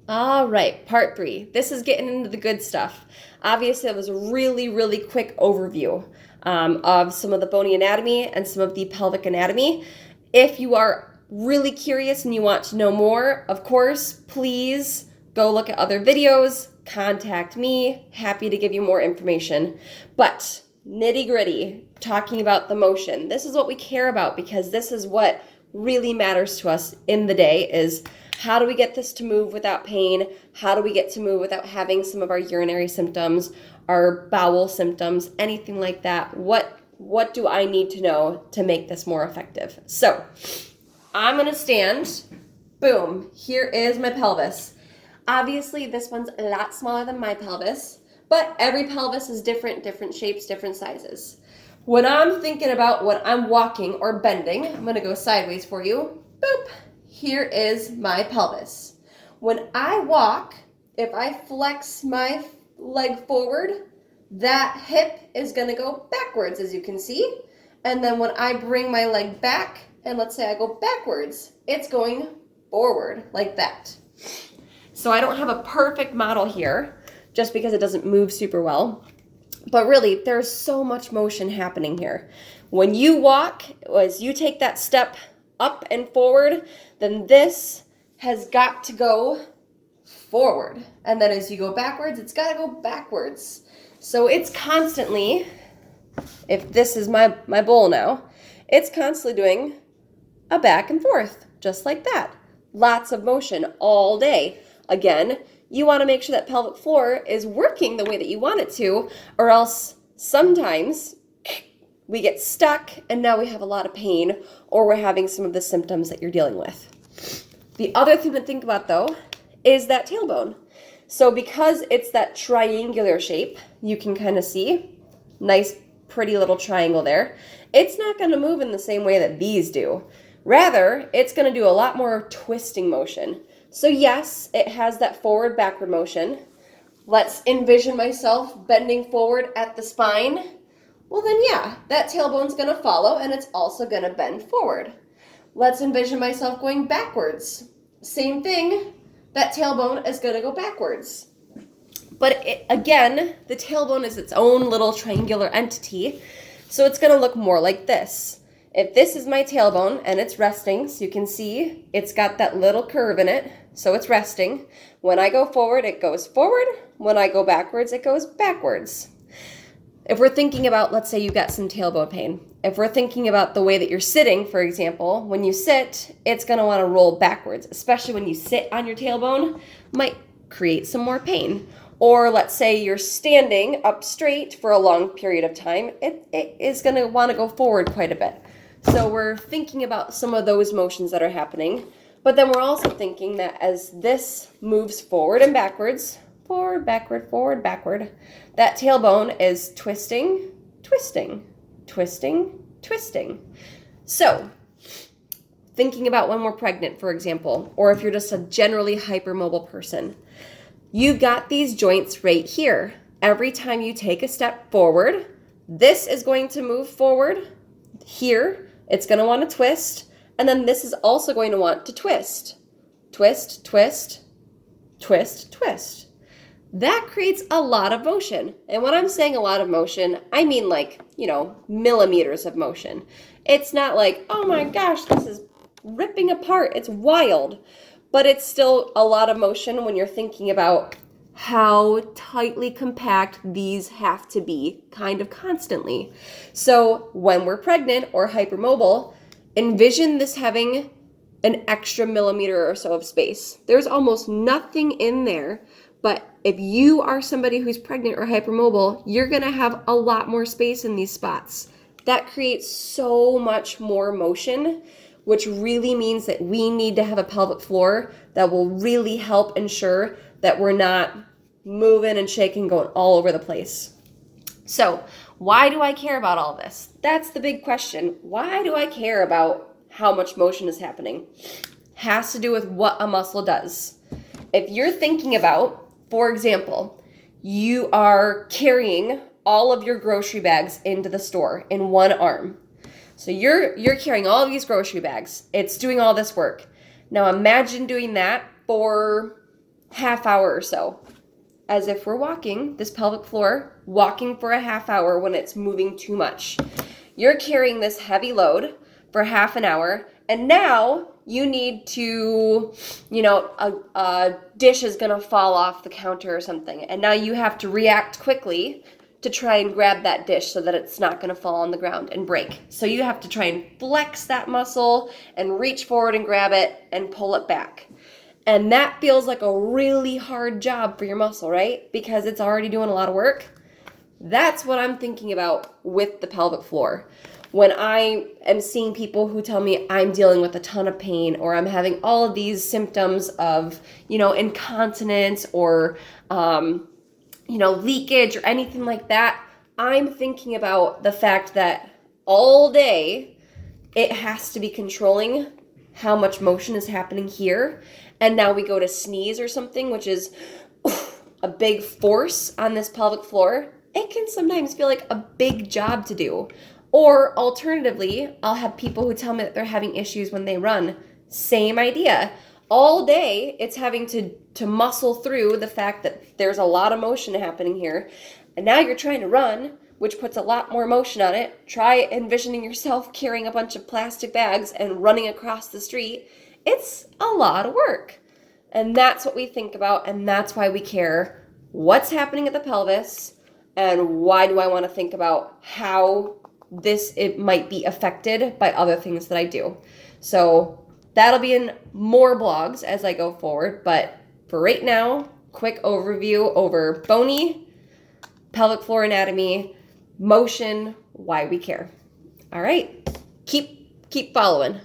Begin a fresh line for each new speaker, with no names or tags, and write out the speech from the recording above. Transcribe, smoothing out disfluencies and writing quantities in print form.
All right, part 3. This is getting into the good stuff. Obviously, that was a really, really quick overview of some of the bony anatomy and some of the pelvic anatomy. If you are really curious and you want to know more, of course, please go look at other videos, contact me. Happy to give you more information. But nitty gritty, talking about the motion. This is what we care about because this is what really matters to us in the day is how do we get this to move without pain? How do we get to move without having some of our urinary symptoms, our bowel symptoms, anything like that? What do I need to know to make this more effective? So I'm going to stand. Boom. Here is my pelvis. Obviously, this one's a lot smaller than my pelvis, but every pelvis is different shapes, different sizes. When I'm thinking about when I'm walking or bending, I'm going to go sideways for you. Boop. Here is my pelvis. When I walk, if I flex my leg forward, that hip is going to go backwards, as you can see. And then when I bring my leg back, and let's say I go backwards, it's going forward like that. So I don't have a perfect model here, just because it doesn't move super well. But really, there's so much motion happening here. When you walk, as you take that step up and forward, then this has got to go forward. And then as you go backwards, it's got to go backwards. So it's constantly, if this is my bowl now, it's constantly doing a back and forth, just like that. Lots of motion all day. Again, you want to make sure that pelvic floor is working the way that you want it to, or else sometimes we get stuck and now we have a lot of pain, or we're having some of the symptoms that you're dealing with. The other thing to think about, though, is that tailbone. So because it's that triangular shape, you can kind of see, nice, pretty little triangle there. It's not going to move in the same way that these do. Rather, it's going to do a lot more twisting motion. So yes, it has that forward-backward motion. Let's envision myself bending forward at the spine. Well then yeah, that tailbone's going to follow and it's also going to bend forward. Let's envision myself going backwards. Same thing, that tailbone is going to go backwards. But again, the tailbone is its own little triangular entity, so it's going to look more like this. If this is my tailbone and it's resting, so you can see it's got that little curve in it, so it's resting. When I go forward, it goes forward. When I go backwards, it goes backwards. If we're thinking about, let's say you've got some tailbone pain. If we're thinking about the way that you're sitting, for example, when you sit, it's going to want to roll backwards, especially when you sit on your tailbone, might create some more pain. Or let's say you're standing up straight for a long period of time, it is going to want to go forward quite a bit. So we're thinking about some of those motions that are happening, but then we're also thinking that as this moves forward and backwards, forward, backward, forward, backward, that tailbone is twisting, twisting, twisting, twisting. So thinking about when we're pregnant, for example, or if you're just a generally hypermobile person, you've got these joints right here. Every time you take a step forward, this is going to move forward. Here, it's going to want to twist, and then this is also going to want to twist. Twist, twist, twist, twist. That creates a lot of motion. And when I'm saying a lot of motion, I mean like, millimeters of motion. It's not like, oh my gosh, this is ripping apart. It's wild. But it's still a lot of motion when you're thinking about how tightly compact these have to be kind of constantly. So when we're pregnant or hypermobile, envision this having an extra millimeter or so of space. There's almost nothing in there, but if you are somebody who's pregnant or hypermobile, you're going to have a lot more space in these spots. That creates so much more motion, which really means that we need to have a pelvic floor that will really help ensure that we're not moving and shaking, going all over the place. So why do I care about all this? That's the big question. Why do I care about how much motion is happening? Has to do with what a muscle does. If you're thinking about, for example, you are carrying all of your grocery bags into the store in one arm. So you're carrying all of these grocery bags. It's doing all this work. Now imagine doing that for half hour or so. As if we're walking, this pelvic floor, walking for a half hour when it's moving too much. You're carrying this heavy load for half an hour, and now you need to, a dish is gonna fall off the counter or something, and now you have to react quickly to try and grab that dish so that it's not gonna fall on the ground and break. So you have to try and flex that muscle and reach forward and grab it and pull it back. And that feels like a really hard job for your muscle, right? Because it's already doing a lot of work. That's what I'm thinking about with the pelvic floor. When I am seeing people who tell me I'm dealing with a ton of pain, or I'm having all of these symptoms of, incontinence or, leakage or anything like that, I'm thinking about the fact that all day it has to be controlling how much motion is happening here. And now we go to sneeze or something, which is a big force on this pelvic floor. It can sometimes feel like a big job to do. Or alternatively, I'll have people who tell me that they're having issues when they run. Same idea. All day, it's having to muscle through the fact that there's a lot of motion happening here. And now you're trying to run, which puts a lot more motion on it. Try envisioning yourself carrying a bunch of plastic bags and running across the street. It's a lot of work. And that's what we think about, and that's why we care what's happening at the pelvis, and why do I want to think about how it might be affected by other things that I do. So that'll be in more blogs as I go forward, but for right now, quick overview over bony, pelvic floor anatomy, motion, why we care. All right, keep following.